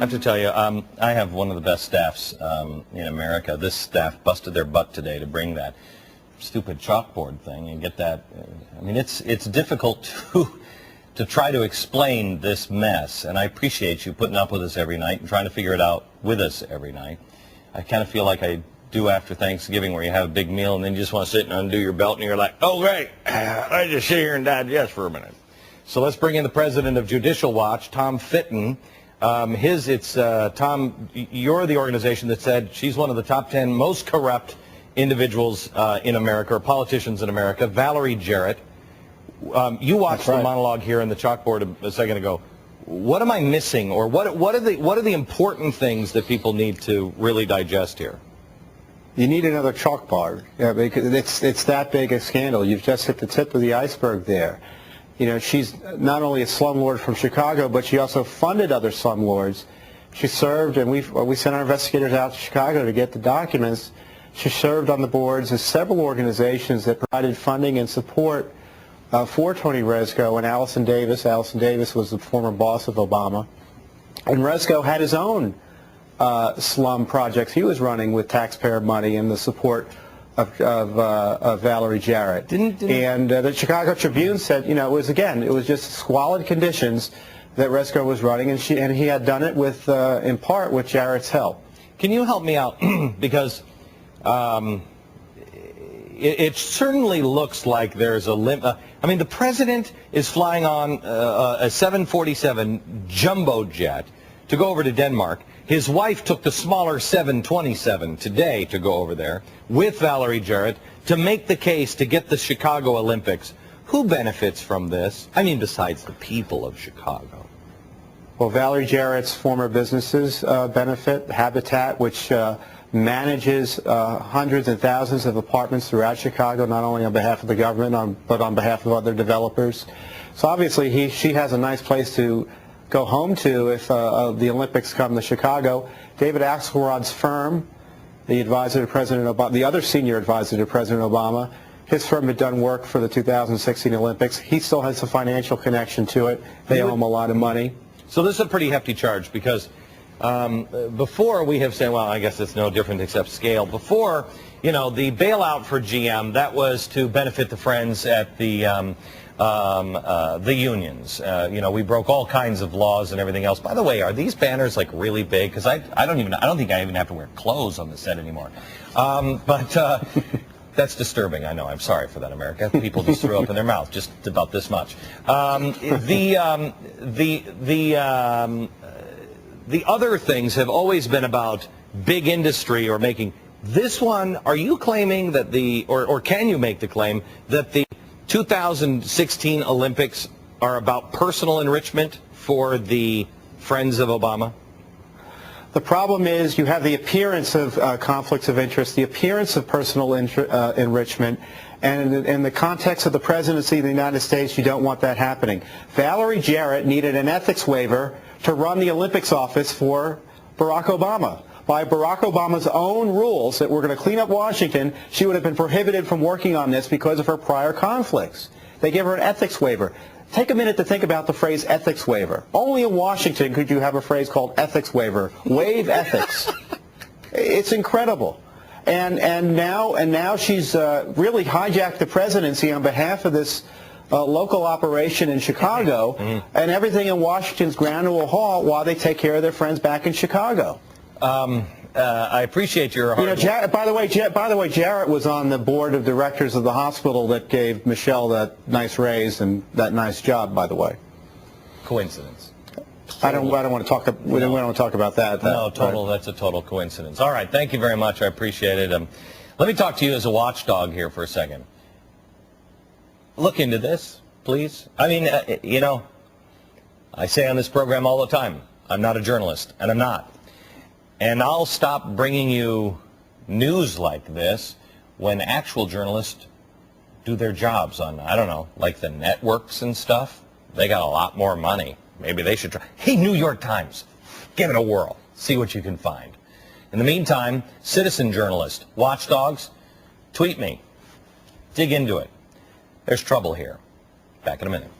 have to tell you, I have one of the best staffs in America. This staff busted their butt today to bring that stupid chalkboard thing and get that. I mean, it's difficult to try to explain this mess, and I appreciate you putting up with us every night and trying to figure it out with us every night. I kind of feel like I do after Thanksgiving, where you have a big meal and then you just want to sit and undo your belt and you're like, oh great, I just sit here and digest for a minute. So let's bring in the president of Judicial Watch, Tom Fitton. Tom, you're the organization that said she's one of the top 10 most corrupt individuals in America, or politicians in America, Valerie Jarrett. You watched the monologue here in the chalkboard a second ago. What am I missing, or what are the important things that people need to really digest here? You need another chalkboard, because it's that big a scandal. You've just hit the tip of the iceberg there. You know, she's not only a slumlord from Chicago, but she also funded other slumlords. She served, and we sent our investigators out to Chicago to get the documents. She served on the boards of several organizations that provided funding and support for Tony Rezko and Allison Davis. Allison Davis was the former boss of Obama. And Rezko had his own slum projects he was running with taxpayer money and the support of Valerie Jarrett. And the Chicago Tribune said, you know, it was just squalid conditions that Rezko was running, and he had done it with, in part, with Jarrett's help. Can you help me out? Because it certainly looks like there's a limit. I mean, the president is flying on a 747 jumbo jet to go over to Denmark. His wife took the smaller 727 today to go over there with Valerie Jarrett to make the case to get the Chicago Olympics. Who benefits from this? I mean, besides the people of Chicago. Well, Valerie Jarrett's former businesses benefit. Habitat, which manages hundreds and thousands of apartments throughout Chicago, not only on behalf of the government, but on behalf of other developers. So obviously she has a nice place to go home to if the Olympics come to Chicago. David Axelrod's firm, the advisor to President Obama, the other senior advisor to President Obama, his firm had done work for the 2016 Olympics. He still has a financial connection to it. They owe him a lot of money. So this is a pretty hefty charge, because before we have said, well, I guess it's no different except scale. Before, you know, the bailout for GM, that was to benefit the friends at the unions. You know, we broke all kinds of laws and everything else. By the way, are these banners like really big? Because I don't think I even have to wear clothes on the set anymore. But that's disturbing. I know. I'm sorry for that, America. People just threw up in their mouth just about this much. The other things have always been about big industry or making. This one, are you claiming that or can you make the claim that the 2016 Olympics are about personal enrichment for the friends of Obama? The problem is you have the appearance of conflicts of interest, the appearance of personal enrichment, and in the context of the presidency of the United States, you don't want that happening. Valerie Jarrett needed an ethics waiver to run the Olympics office for Barack Obama. By Barack Obama's own rules that were going to clean up Washington, she would have been prohibited from working on this because of her prior conflicts. They gave her an ethics waiver. Take a minute to think about the phrase ethics waiver. Only in Washington could you have a phrase called ethics waiver. Waive ethics. It's incredible. And now she's really hijacked the presidency on behalf of this local operation in Chicago, and everything in Washington's ground to a halt while they take care of their friends back in Chicago. I appreciate your hard work. By the way, Jarrett was on the board of directors of the hospital that gave Michelle that nice raise and that nice job, by the way. Coincidence. I don't want to talk. We don't want to talk about that. That's a total coincidence. All right, thank you very much. I appreciate it. Let me talk to you as a watchdog here for a second. Look into this, please. I mean, you know, I say on this program all the time, I'm not a journalist, and I'm not. And I'll stop bringing you news like this when actual journalists do their jobs on, I don't know, like the networks and stuff. They got a lot more money. Maybe they should try. Hey, New York Times, give it a whirl. See what you can find. In the meantime, citizen journalists, watchdogs, tweet me. Dig into it. There's trouble here. Back in a minute.